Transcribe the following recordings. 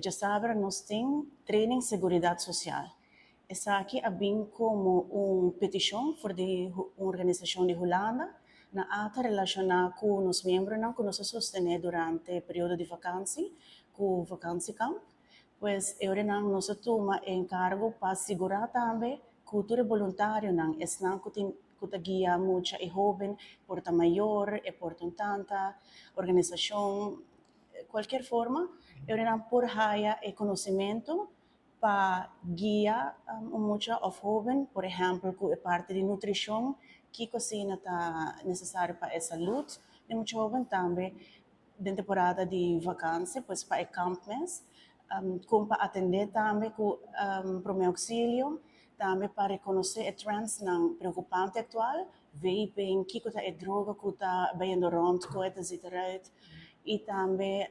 Ya saben, nós tem training seguridade social. Essa aqui é bem como uma petição for de uma organização de Holanda na ata relacionada com os membros que nós sostener durante o período de vacância, com o vacância camp. Pues eu não nós toma encargo para segurar também cultura voluntária não estão que guia muita e jovem porta maior e porta tanta organização qualquer forma eu não por haya e conhecimento para guiar muita of jovem por exemplo que é parte de nutrição que cozinha está necessário para a saúde e muita jovem também de temporada de vacância pues para campos como para atender também com meu auxílio, também para reconhecer a trends não preocupante atual, vaping, que é droga que está bem rond, etc. E também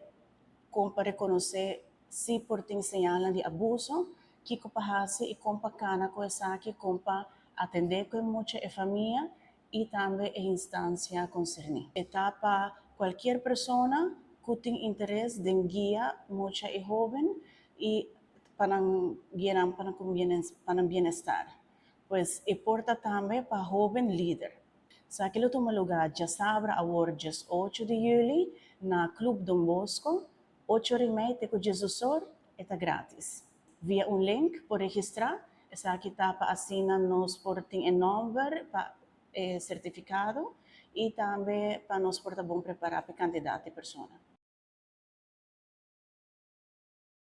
como para reconhecer se por tem sinal de abuso, que para fazer e como para cana com essa que como para atender com muita família e também a instância concernida. Etapa qualquer pessoa que tem interesse em guiar muita e jovem e para guiar para bem-estar. Pues importa também para jovem líder. Sa aquilo toma lugar já sabe agora dia 8 de julho na Clube Dom Bosco, 8h30 com Jesus está grátis. Via um link por registrar, essa aqui está para assinar nos por tem número para certificado e também para nos por bom preparar para candidato e pessoa.